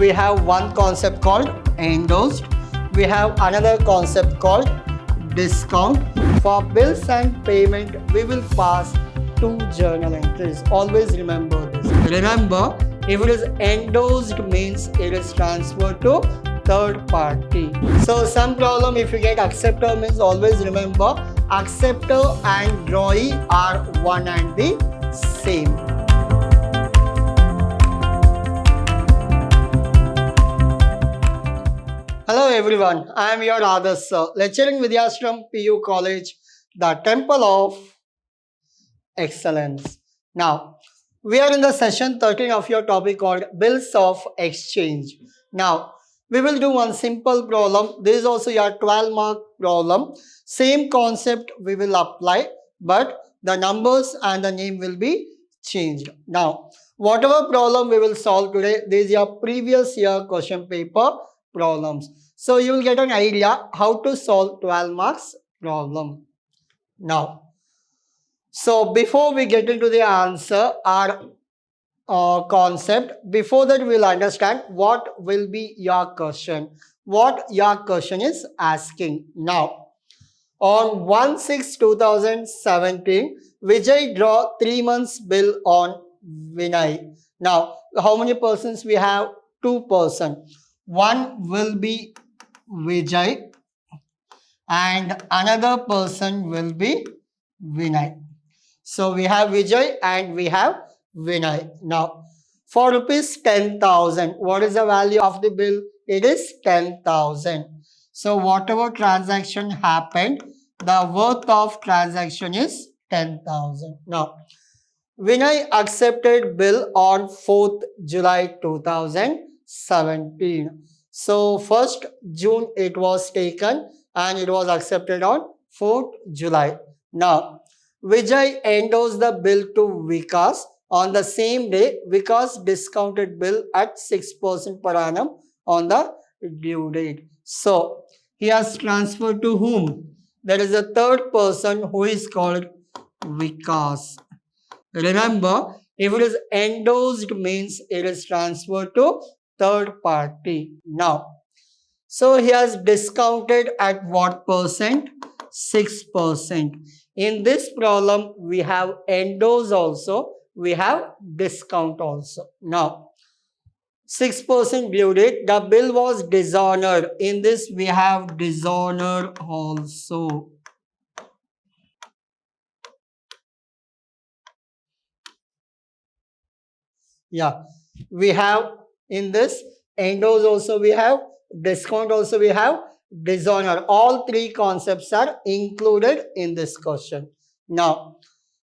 we have one concept called endorsed. We have another concept called discount. For bills and payment, we will pass 2 journal entries. Always remember this. Remember, if it is endorsed means it is transferred to third party. So some problem, if you get acceptor means always remember acceptor and drawee are one and the same. Hello everyone, I am your Adarsh sir, lecturing Vidhyaashram PU College, the Temple of Excellence. Now, we are in the session 13 of your topic called Bills of Exchange. Now, we will do one simple problem. This is also your 12-mark problem. Same concept we will apply, but the numbers and the name will be changed. Now, whatever problem we will solve today, this is your previous year question paper problems. So, you will get an idea how to solve 12 marks problem. Now, so before we get into the answer, our concept, before that we will understand what will be your question, what your question is asking. Now, on 1/6/2017, Vijay draw 3 months bill on Vinay. Now, how many persons we have? 2 persons. One will be Vijay and another person will be Vinay. So we have Vijay and we have Vinay. Now, for rupees 10,000, what is the value of the bill? It is 10,000. So whatever transaction happened, the worth of transaction is 10,000. Now, Vinay accepted bill on 4th July 2017. So 1st June it was taken and it was accepted on 4th July. Now, Vijay endorsed the bill to Vikas on the same day. Vikas discounted bill at 6% per annum on the due date. So, he has transferred to whom? There is a third person who is called Vikas. Remember, if it is endorsed means it is transferred to third party. Now, so he has discounted at what percent? 6%. In this problem, we have endorse also, we have discount also. Now, 6% due date, the bill was dishonored. In this, we have dishonor also. Yeah, we have in this endorse also, we have discount also, we have dishonor. All three concepts are included in this question. Now,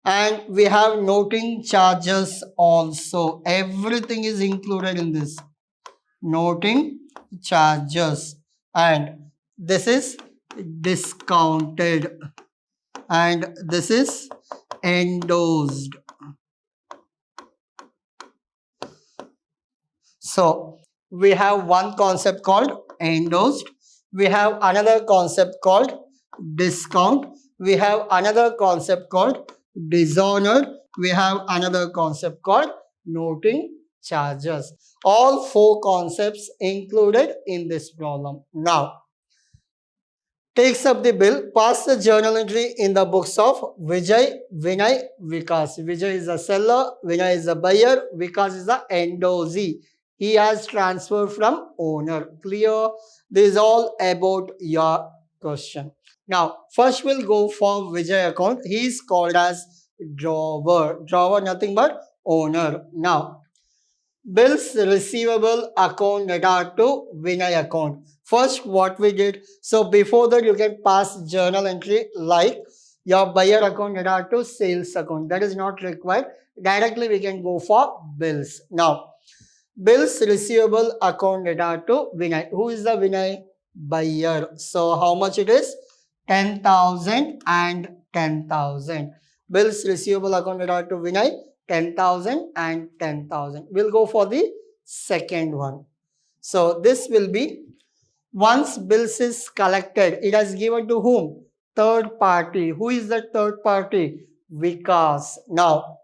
and we have noting charges also. Everything is included in this. Noting charges. And this is discounted. And this is endorsed. So, we have one concept called endorsed. We have another concept called discount. We have another concept called dishonored. We have another concept called noting charges. All 4 concepts included in this problem. Now, takes up the bill, pass the journal entry in the books of Vijay, Vinay, Vikas. Vijay is the seller, Vinay is the buyer, Vikas is the endorsee. He has transferred from owner. Clear? This is all about your question. Now, first we'll go for Vijay account. He is called as drawer. Drawer nothing but owner. Now, bills receivable account data to Vinay account. First, what we did. So, before that, you can pass journal entry like your buyer account data to sales account. That is not required. Directly, we can go for bills. Now, bills receivable account data to Vinay. Who is the Vinay? Buyer. So, how much it is? 10,000 and 10,000. Bills receivable account data to Vinay, 10,000 and 10,000. We'll go for the second one. So, this will be once bills is collected, it has given to whom? Third party. Who is the third party? Vikas. Now,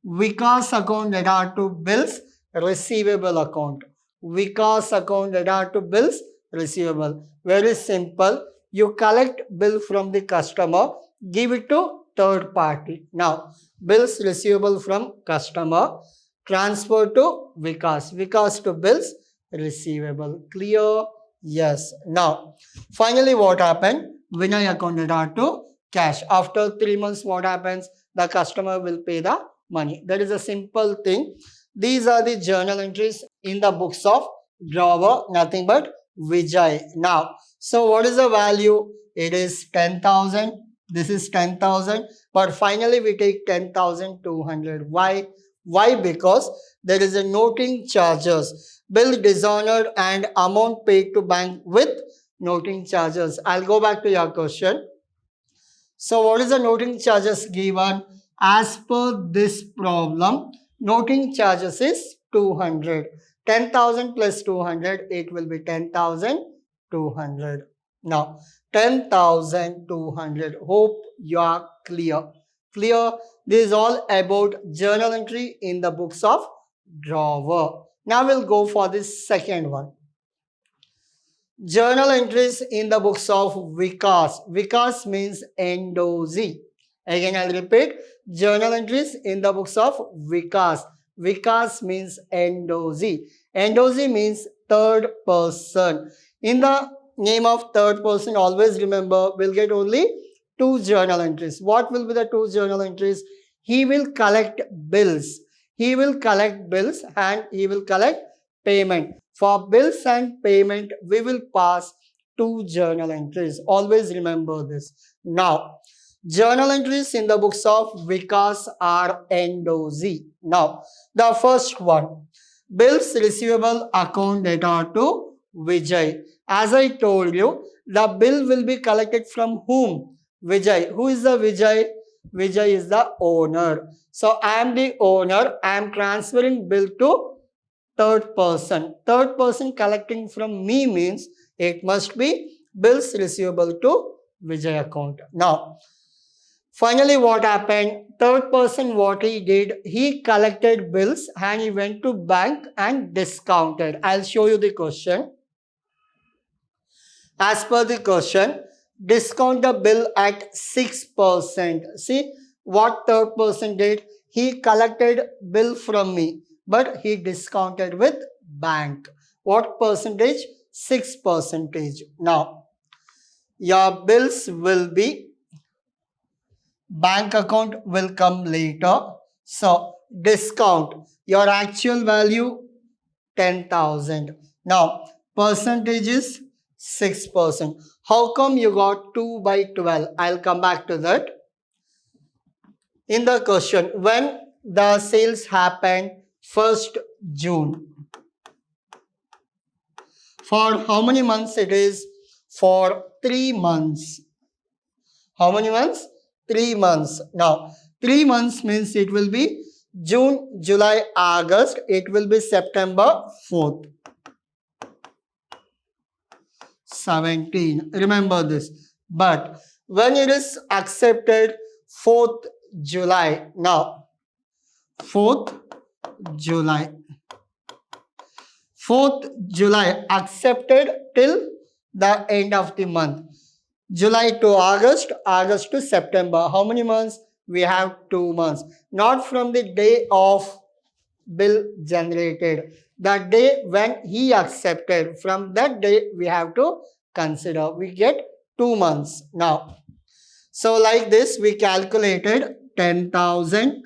Vikas account data to bills receivable account. Vikas account data to bills receivable. Very simple. You collect bill from the customer, give it to third party. Now, bills receivable from customer, transfer to Vikas. Vikas to bills receivable. Clear? Yes. Now, finally what happened? Vinay account data to cash. After 3 months, what happens? The customer will pay the money. That is a simple thing. These are the journal entries in the books of drawer, nothing but Vijay. Now, so what is the value? It is 10,000. This is 10,000. But finally, we take 10,200. Why? Why? Because there is a noting charges, bill dishonored and amount paid to bank with noting charges. I'll go back to your question. So what is the noting charges given? As per this problem, noting charges is 200. 10,000 plus 200, it will be 10,200. Now, 10,200. Hope you are clear. Clear? This is all about journal entry in the books of drawer. Now we'll go for the second one. Journal entries in the books of Vikas. Vikas means endorsee. Again, I'll repeat. Journal entries in the books of Vikas. Vikas means endorsee. Endorsee means third person. In the name of third person, always remember, we'll get only 2 journal entries. What will be the 2 journal entries? He will collect bills. He will collect bills and he will collect payment. For bills and payment, we will pass 2 journal entries. Always remember this. Now, journal entries in the books of Vikas are endorsee. Now, the first one, bills receivable account data to Vijay. As I told you, the bill will be collected from whom? Vijay. Who is the Vijay? Vijay is the owner. So, I am the owner. I am transferring bill to third person. Third person collecting from me means it must be bills receivable to Vijay account. Now, finally what happened? Third person, what he did, he collected bills and he went to bank and discounted. I'll show you the question. As per the question, discount the bill at 6%. See what third person did? He collected bill from me, but he discounted with bank. What percentage? 6%. Now, your bills will be, bank account will come later. So, discount, your actual value 10,000. Now, percentage is 6%. How come you got 2 by 12? I'll come back to that. In the question, when the sales happened 1st June. For how many months it is? For 3 months. How many months? 3 months. Now, 3 months means it will be June, July, August. It will be September 4th. 17. Remember this. But when it is accepted 4th July. Now, 4th July. 4th July accepted till the end of the month. July to August, August to September. How many months? We have 2 months. Not from the day of bill generated. The day when he accepted. From that day we have to consider. We get 2 months. Now, so like this we calculated 10,000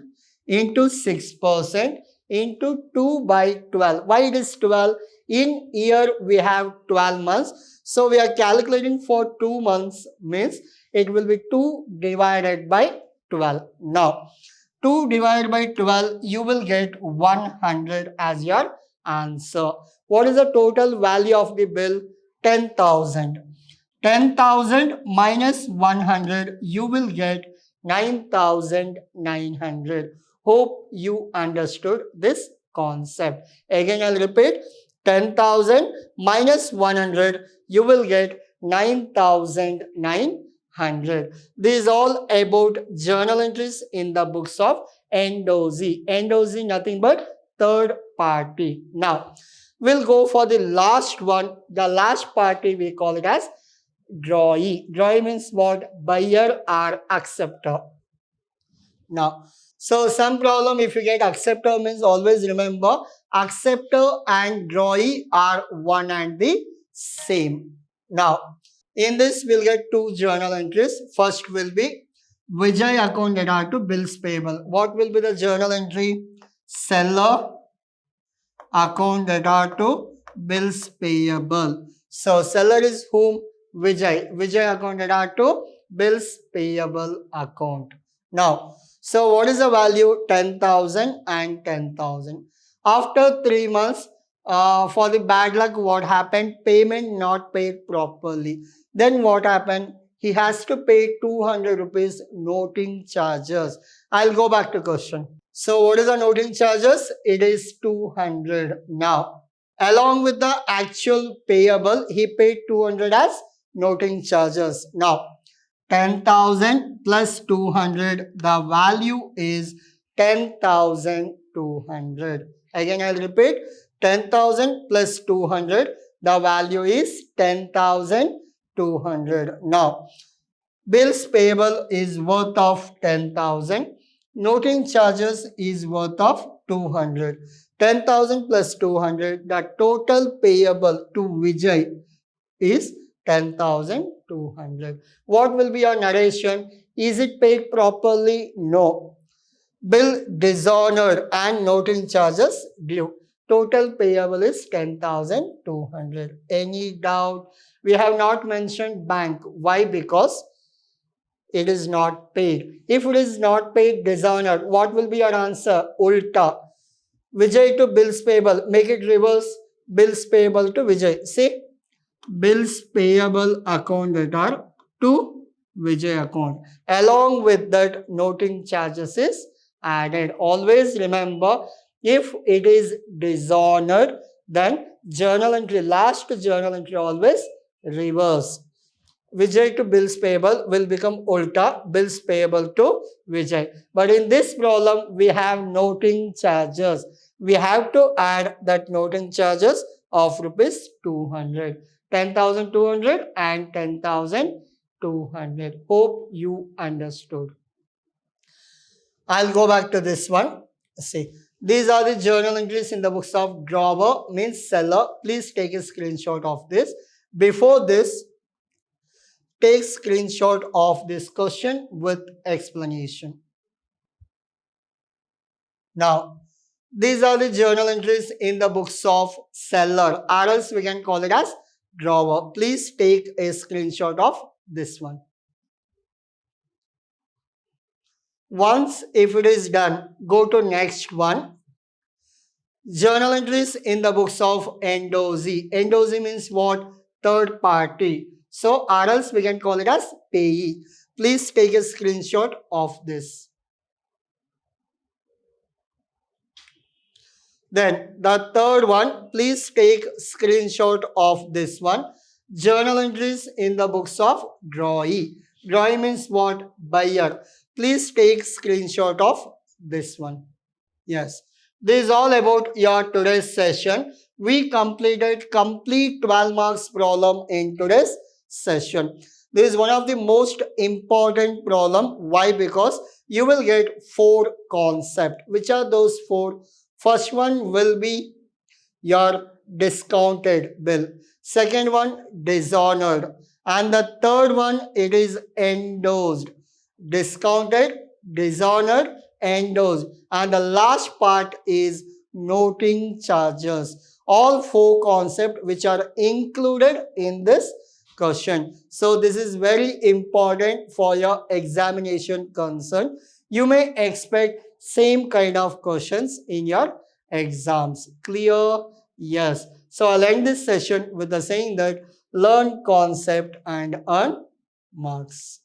into 6% into 2 by 12. Why it is 12? In year we have 12 months. So we are calculating for 2 months means it will be 2 divided by 12. Now, 2 divided by 12, you will get 100 as your answer. What is the total value of the bill? 10,000. 10,000 minus 100, you will get 9,900. Hope you understood this concept. Again, I'll repeat. 10,000 minus 100, you will get 9,900. This is all about journal entries in the books of endorsee. Endorsee, nothing but third party. Now, We'll go for the last one. The last party we call it as drawee. Drawee means what? Buyer or acceptor. Now, so some problem if you get acceptor means always remember acceptor and drawee are one and the same. Now, in this we'll get two journal entries. First will be Vijay account data to bills payable. What will be the journal entry? Seller account data to bills payable. So seller is whom? Vijay. Vijay account data to bills payable account. Now, so what is the value? 10,000 and 10,000. After 3 months, for the bad luck, what happened? Payment not paid properly. Then what happened? He has to pay 200 rupees noting charges. I'll go back to question. So what is the noting charges? It is 200. Now, along with the actual payable, he paid 200 as noting charges. Now, 10,000 plus 200, the value is 10,200. Again, I'll repeat, 10,000 plus 200, the value is 10,200. Now, bills payable is worth of 10,000. Noting charges is worth of 200. 10,000 plus 200, the total payable to Vijay is 10,200. What will be your narration? Is it paid properly? No. Bill dishonored and noting charges due. Total payable is 10,200. Any doubt? We have not mentioned bank. Why? Because it is not paid. If it is not paid, dishonored, what will be your answer? Ulta. Vijay to bills payable. Make it reverse. Bills payable to Vijay. See? Bills payable account data to Vijay account. Along with that, noting charges is added. Always remember, if it is dishonored, then journal entry, last journal entry always reverse. Vijay to bills payable will become Ulta, bills payable to Vijay. But in this problem, we have noting charges. We have to add that noting charges of rupees 200. 10,200 and 10,200. Hope you understood. I'll go back to this one. See, these are the journal entries in the books of drawer, means seller. Please take a screenshot of this. Before this, take screenshot of this question with explanation. Now, these are the journal entries in the books of seller, or else we can call it as drawer. Please take a screenshot of this one. Once if it is done, go to next one. Journal entries in the books of endorsee. Endorsee means what? Third party. So or else we can call it as payee. Please take a screenshot of this. Then the third one, please take screenshot of this one. Journal entries in the books of drawee. Drawee means what? Buyer. Please take screenshot of this one. Yes. This is all about your today's session. We completed complete 12 marks problem in today's session. This is one of the most important problem. Why? Because you will get 4 concepts. Which are those 4? First one will be your discounted bill. Second one, dishonored. And the third one, it is endorsed. Discounted, dishonored, endorsed. And the last part is noting charges. All 4 concepts which are included in this question. So this is very important for your examination concern. You may expect same kind of questions in your exams. Clear? Yes. So I'll end this session with the saying that learn concept and earn marks.